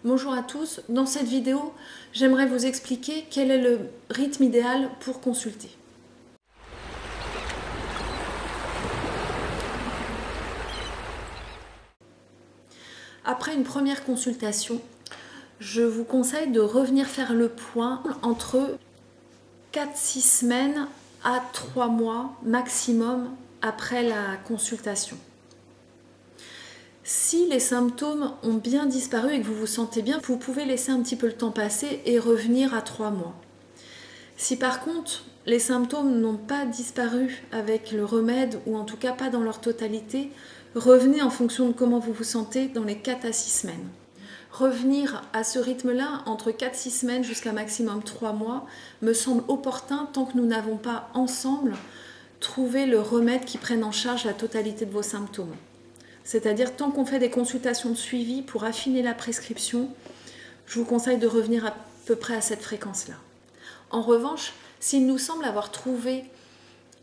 Bonjour à tous, dans cette vidéo, j'aimerais vous expliquer quel est le rythme idéal pour consulter. Après une première consultation, je vous conseille de revenir faire le point entre 4-6 semaines à 3 mois maximum après la consultation. Si les symptômes ont bien disparu et que vous vous sentez bien, vous pouvez laisser un petit peu le temps passer et revenir à 3 mois. Si par contre les symptômes n'ont pas disparu avec le remède ou en tout cas pas dans leur totalité, revenez en fonction de comment vous vous sentez dans les 4 à 6 semaines. Revenir à ce rythme-là entre 4-6 semaines jusqu'à maximum 3 mois me semble opportun tant que nous n'avons pas ensemble trouvé le remède qui prenne en charge la totalité de vos symptômes. C'est-à-dire tant qu'on fait des consultations de suivi pour affiner la prescription, je vous conseille de revenir à peu près à cette fréquence-là. En revanche, s'il nous semble avoir trouvé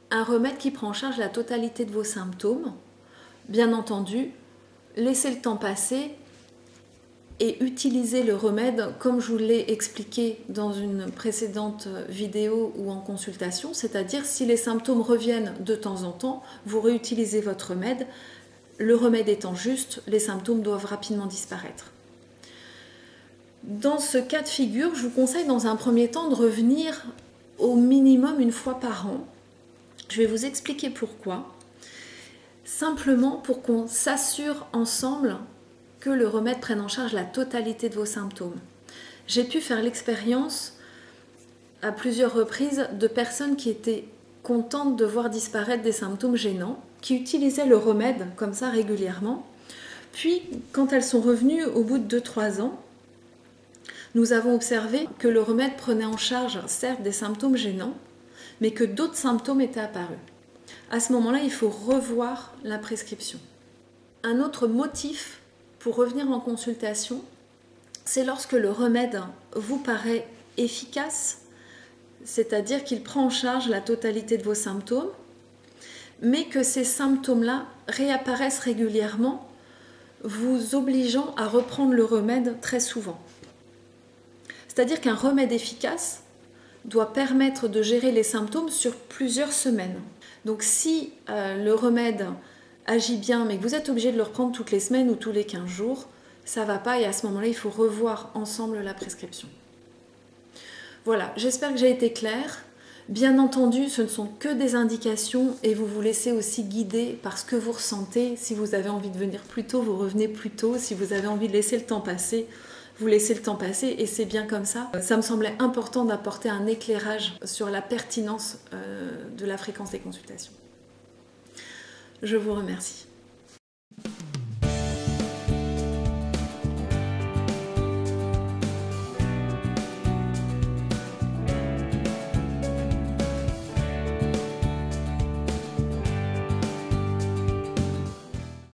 un remède qui prend en charge la totalité de vos symptômes, bien entendu, laissez le temps passer et utilisez le remède comme je vous l'ai expliqué dans une précédente vidéo ou en consultation, c'est-à-dire si les symptômes reviennent de temps en temps, vous réutilisez votre remède. Le remède étant juste, les symptômes doivent rapidement disparaître. Dans ce cas de figure, je vous conseille dans un premier temps de revenir au minimum une fois par an. Je vais vous expliquer pourquoi. Simplement pour qu'on s'assure ensemble que le remède prenne en charge la totalité de vos symptômes. J'ai pu faire l'expérience à plusieurs reprises de personnes qui étaient contentes de voir disparaître des symptômes gênants, qui utilisaient le remède comme ça régulièrement. Puis, quand elles sont revenues au bout de 2-3 ans, nous avons observé que le remède prenait en charge certes des symptômes gênants, mais que d'autres symptômes étaient apparus. À ce moment-là, il faut revoir la prescription. Un autre motif pour revenir en consultation, c'est lorsque le remède vous paraît efficace, c'est-à-dire qu'il prend en charge la totalité de vos symptômes, mais que ces symptômes-là réapparaissent régulièrement, vous obligeant à reprendre le remède très souvent. C'est-à-dire qu'un remède efficace doit permettre de gérer les symptômes sur plusieurs semaines. Donc si le remède agit bien, mais que vous êtes obligé de le reprendre toutes les semaines ou tous les 15 jours, ça ne va pas et à ce moment-là, il faut revoir ensemble la prescription. Voilà, j'espère que j'ai été claire. Bien entendu, ce ne sont que des indications et vous vous laissez aussi guider par ce que vous ressentez. Si vous avez envie de venir plus tôt, vous revenez plus tôt. Si vous avez envie de laisser le temps passer, vous laissez le temps passer et c'est bien comme ça. Ça me semblait important d'apporter un éclairage sur la pertinence de la fréquence des consultations. Je vous remercie.